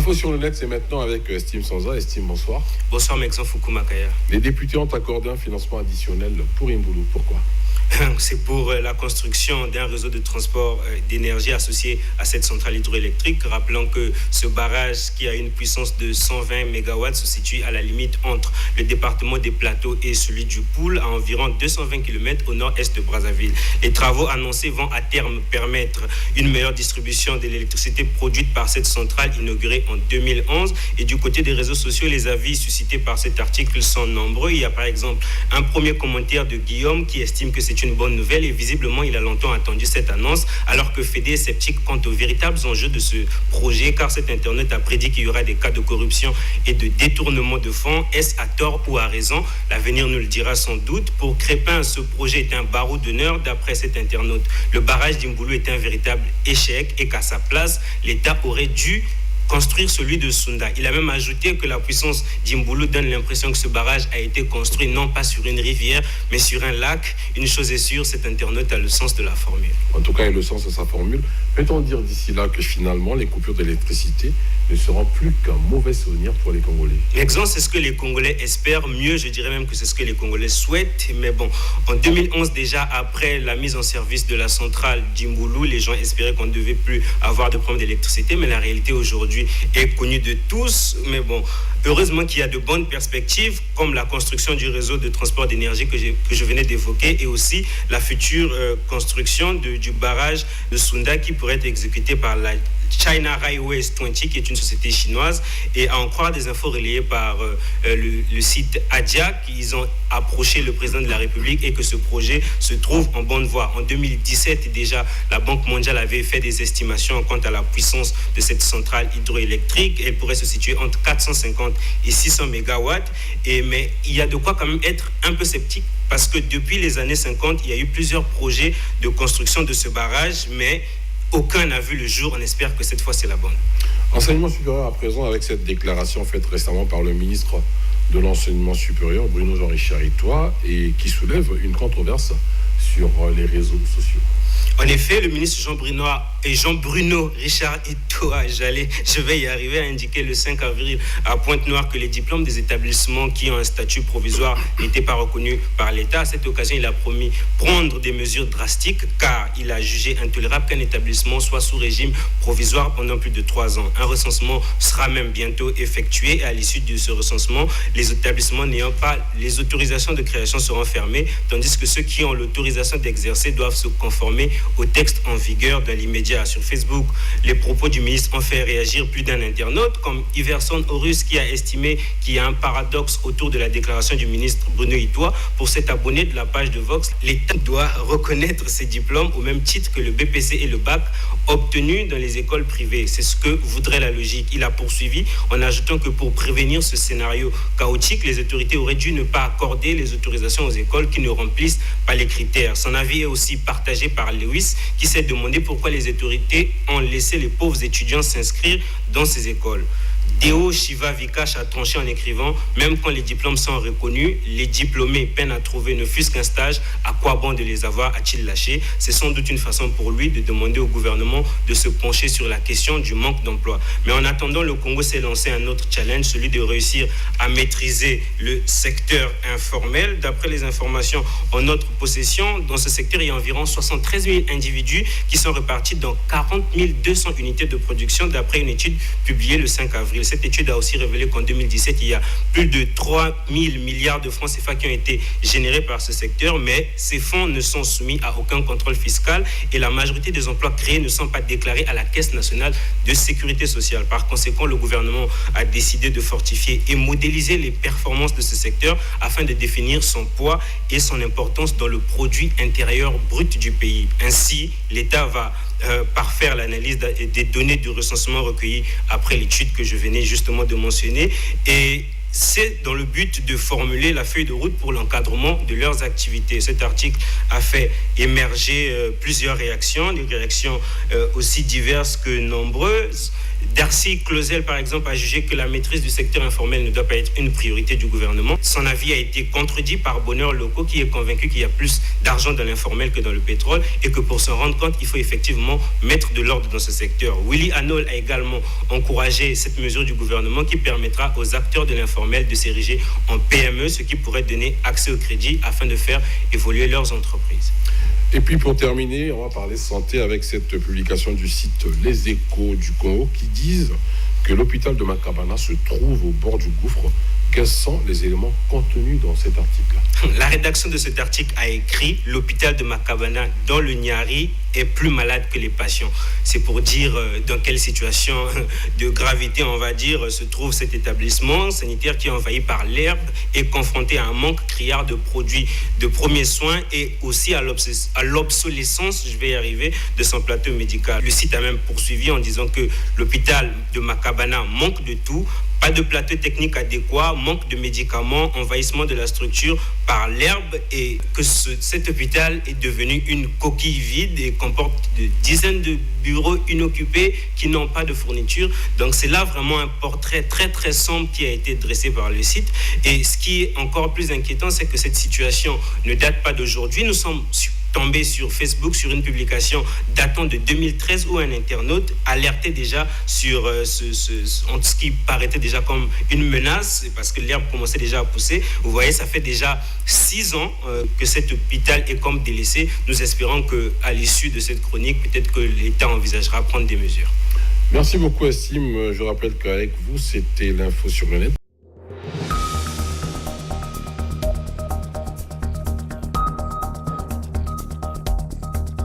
L'info sur le net, c'est maintenant avec Estime Sanza. Estime, bonsoir. Bonsoir, Maxence Foukou-Makaya. Les députés ont accordé un financement additionnel pour Imboulou. Pourquoi ? C'est pour la construction d'un réseau de transport d'énergie associé à cette centrale hydroélectrique. Rappelons que ce barrage, qui a une puissance de 120 MW, se situe à la limite entre le département des Plateaux et celui du Poul, à environ 220 km au nord-est de Brazzaville. Les travaux annoncés vont à terme permettre une meilleure distribution de l'électricité produite par cette centrale inaugurée en 2011. Et du côté des réseaux sociaux, les avis suscités par cet article sont nombreux. Il y a par exemple un premier commentaire de Guillaume qui estime que c'est une bonne nouvelle et visiblement il a longtemps attendu cette annonce, alors que Fédé est sceptique quant aux véritables enjeux de ce projet, car cet internet a prédit qu'il y aura des cas de corruption et de détournement de fonds. Est-ce à tort ou à raison? L'avenir nous le dira sans doute. Pour Crépin, ce projet est un barreau d'honneur d'après cet internaute. Le barrage d'Imboulou est un véritable échec et qu'à sa place, l'État aurait dû construire celui de Sunda. Il a même ajouté que la puissance d'Imboulou donne l'impression que ce barrage a été construit non pas sur une rivière, mais sur un lac. Une chose est sûre, cet internaute a le sens de la formule. En tout cas, il a le sens de sa formule. Peut-on dire d'ici là que finalement, les coupures d'électricité ne seront plus qu'un mauvais souvenir pour les Congolais? L'exemple, c'est ce que les Congolais espèrent. Mieux, je dirais même que c'est ce que les Congolais souhaitent. Mais bon, en 2011, déjà, après la mise en service de la centrale d'Imboulou, les gens espéraient qu'on ne devait plus avoir de problème d'électricité. Mais la réalité aujourd'hui est connue de tous. Mais bon, heureusement qu'il y a de bonnes perspectives, comme la construction du réseau de transport d'énergie que je venais d'évoquer, et aussi la future construction du barrage de Sunda qui pourrait être exécutée par la China Railways 20, qui est une société chinoise. Et à en croire des infos relayées par le site Adia, ils ont approché le président de la République et que ce projet se trouve en bonne voie. En 2017, déjà, la Banque mondiale avait fait des estimations quant à la puissance de cette centrale hydroélectrique. Elle pourrait se situer entre 450 et 600 mégawatts. Mais il y a de quoi quand même être un peu sceptique, parce que depuis les années 50, il y a eu plusieurs projets de construction de ce barrage, mais aucun n'a vu le jour. On espère que cette fois, c'est la bonne. Enseignement supérieur à présent, avec cette déclaration faite récemment par le ministre de l'Enseignement supérieur, Bruno Jean-Richard Itoa, et qui soulève une controverse sur les réseaux sociaux. En effet, le ministre Jean-Bruno Richard Itoa, je vais y arriver, a indiqué le 5 avril à Pointe-Noire que les diplômes des établissements qui ont un statut provisoire n'étaient pas reconnus par l'État. À cette occasion, il a promis prendre des mesures drastiques, car il a jugé intolérable qu'un établissement soit sous régime provisoire pendant plus de 3 ans. Un recensement sera même bientôt effectué, et à l'issue de ce recensement, les établissements n'ayant pas les autorisations de création seront fermés, tandis que ceux qui ont l'autorisation d'exercer doivent se conformer au texte en vigueur dans l'immédiat. Sur Facebook, les propos du ministre ont fait réagir plus d'un internaute, comme Iverson Horus, qui a estimé qu'il y a un paradoxe autour de la déclaration du ministre Bruno Itoa. Pour cet abonné de la page de Vox, l'État doit reconnaître ses diplômes au même titre que le BPC et le bac obtenus dans les écoles privées. C'est ce que voudrait la logique. Il a poursuivi en ajoutant que pour prévenir ce scénario chaotique, les autorités auraient dû ne pas accorder les autorisations aux écoles qui ne remplissent pas les critères. Son avis est aussi partagé par Lewis, qui s'est demandé pourquoi les autorités ont laissé les pauvres étudiants s'inscrire dans ces écoles. Deo Shiva Vikash a tranché en écrivant « Même quand les diplômes sont reconnus, les diplômés peinent à trouver ne fût-ce qu'un stage. À quoi bon de les avoir, a-t-il lâché ?» C'est sans doute une façon pour lui de demander au gouvernement de se pencher sur la question du manque d'emploi. Mais en attendant, le Congo s'est lancé un autre challenge, celui de réussir à maîtriser le secteur informel. D'après les informations en notre possession, dans ce secteur, il y a environ 73 000 individus qui sont répartis dans 40 200 unités de production, d'après une étude publiée le 5 avril. Cette étude a aussi révélé qu'en 2017, il y a plus de 3 000 milliards de francs CFA qui ont été générés par ce secteur, mais ces fonds ne sont soumis à aucun contrôle fiscal et la majorité des emplois créés ne sont pas déclarés à la Caisse nationale de sécurité sociale. Par conséquent, le gouvernement a décidé de fortifier et modéliser les performances de ce secteur afin de définir son poids et son importance dans le produit intérieur brut du pays. Ainsi, l'État va parfaire l'analyse des données du recensement recueillies après l'étude que je venais justement de mentionner, et c'est dans le but de formuler la feuille de route pour l'encadrement de leurs activités. Cet article a fait émerger plusieurs réactions, des réactions aussi diverses que nombreuses. Darcy Clausel, par exemple, a jugé que la maîtrise du secteur informel ne doit pas être une priorité du gouvernement. Son avis a été contredit par Bonheur Locaux, qui est convaincu qu'il y a plus d'argent dans l'informel que dans le pétrole et que pour s'en rendre compte, il faut effectivement mettre de l'ordre dans ce secteur. Willy Hanol a également encouragé cette mesure du gouvernement qui permettra aux acteurs de l'informel de s'ériger en PME, ce qui pourrait donner accès au crédit afin de faire évoluer leurs entreprises. Et puis pour terminer, on va parler santé avec cette publication du site Les Échos du Congo qui disent que l'hôpital de Makabana se trouve au bord du gouffre. Quels sont les éléments contenus dans cet article? La rédaction de cet article a écrit « L'hôpital de Makabana dans le Niari est plus malade que les patients ». C'est pour dire dans quelle situation de gravité, on va dire, se trouve cet établissement sanitaire qui est envahi par l'herbe et confronté à un manque criard de produits de premiers soins et aussi à l'obsolescence, je vais y arriver, de son plateau médical. Le site a même poursuivi en disant que l'hôpital de Makabana manque de tout. Pas de plateau technique adéquat, manque de médicaments, envahissement de la structure par l'herbe et que cet hôpital est devenu une coquille vide et comporte de dizaines de bureaux inoccupés qui n'ont pas de fourniture. Donc c'est là vraiment un portrait très très sombre qui a été dressé par le site. Et ce qui est encore plus inquiétant, c'est que cette situation ne date pas d'aujourd'hui. Nous sommes tombé sur Facebook sur une publication datant de 2013 où un internaute alertait déjà sur ce qui paraissait déjà comme une menace parce que l'herbe commençait déjà à pousser. Vous voyez, ça fait déjà 6 ans que cet hôpital est comme délaissé. Nous espérons qu'à l'issue de cette chronique, peut-être que l'État envisagera prendre des mesures. Merci beaucoup, Estime. Je rappelle qu'avec vous, c'était l'info sur le net.